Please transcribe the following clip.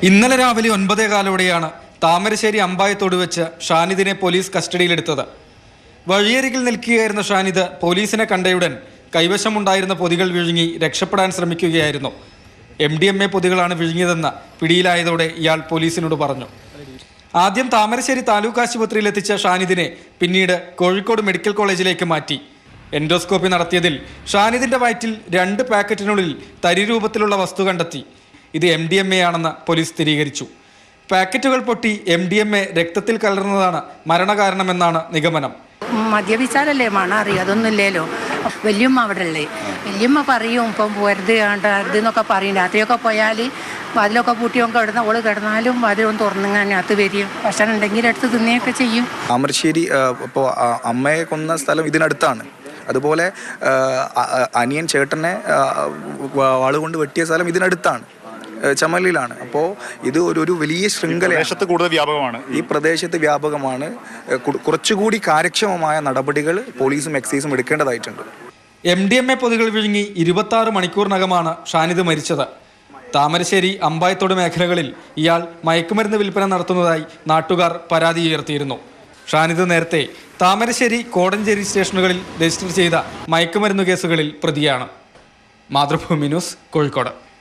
ഇന്നലെ രാവിലെ 9:15 താമരശ്ശേരി അമ്പായത്തോട് വെച്ച് ഷാനിദിനെ പോലീസ് കസ്റ്റഡിയിലെടുത്തത്. വഴിയരികിൽ നിൽക്കുകയായിരുന്ന ഷാനിദ് പോലീസിനെ കണ്ടയുടൻ കൈവശമുണ്ടായിരുന്ന പൊതികൾ വിഴുങ്ങി രക്ഷപ്പെടാൻ ശ്രമിക്കുകയായിരുന്നു. MDMA പൊതികളാണ് വിഴുങ്ങിയതെന്ന് പിടിയിലായതോടെ ഇയാൾ പോലീസിനോട് പറഞ്ഞു. ആദ്യം താമരശ്ശേരി താലൂക്ക് ആശുപത്രിയിൽ എത്തിച്ച ഷാനിദിനെ പിന്നീട് കോഴിക്കോട് മെഡിക്കൽ കോളേജിലേക്ക് മാറ്റി. എൻഡോസ്കോപ്പി നടത്തിയതിൽ ഷാനിദിന്റെ വയറ്റിൽ 2 പാക്കറ്റിനുള്ളിൽ തരി രൂപത്തിലുള്ള വസ്തു കണ്ടെത്തി. ഇത് MDMA ആണെന്ന് പോലീസ് സ്ഥിരീകരിച്ചു. പാക്കറ്റുകൾ പൊട്ടി MDMA രക്തത്തിൽ കലർന്നതാണ് മരണകാരണമെന്നാണ് നിഗമനം. മദ്യപിച്ചാലല്ലേ മണം അറിയും, അതൊന്നുമില്ലല്ലോ. വല്യമ്മ അവിടെ ഉള്ളേ, വല്യമ്മ പറയും ഇപ്പം പോരുത് കണ്ടത് എന്നൊക്കെ പറയും. രാത്രിയൊക്കെ പോയാൽ അതിലൊക്കെ പൂട്ടിയൊക്കെ ഓള് കിടന്നാലും അതിലൊന്ന് തുറന്നിങ്ങനകത്ത് വരും. ഭക്ഷണം ഉണ്ടെങ്കിൽ എടുത്ത് തിന്നുകയൊക്കെ ചെയ്യും. താമരശ്ശേരി ഇപ്പോൾ അമ്മയെ കൊന്ന സ്ഥലം ഇതിനടുത്താണ്. അതുപോലെ അനിയൻ ചേട്ടനെ വാളുകൊണ്ട് വെട്ടിയ സ്ഥലം ഇതിനടുത്താണ്, ചമലിലാണ്. അപ്പോൾ ഇത് ഒരു വലിയ ശൃംഖല കൂടുതൽ വ്യാപകമാണ്, ഈ പ്രദേശത്ത് വ്യാപകമാണ്. കുറച്ചുകൂടി കാര്യക്ഷമമായ നടപടികൾ പോലീസും എക്സൈസും എടുക്കേണ്ടതായിട്ടുണ്ട്. MDMA പൊതികൾ വിഴുങ്ങി 26 മണിക്കൂറിനകമാണ് ഷാനിദ് മരിച്ചത്. താമരശ്ശേരി അമ്പായത്തോട് മേഖലകളിൽ ഇയാൾ മയക്കുമരുന്ന് വിൽപ്പന നടത്തുന്നതായി നാട്ടുകാർ പരാതി ഉയർത്തിയിരുന്നു. ഷാനിദ് നേരത്തെ താമരശ്ശേരി കോടഞ്ചേരി സ്റ്റേഷനുകളിൽ രജിസ്റ്റർ ചെയ്ത മയക്കുമരുന്ന് കേസുകളിൽ പ്രതിയാണ്. മാതൃഭൂമി ന്യൂസ്, കോഴിക്കോട്.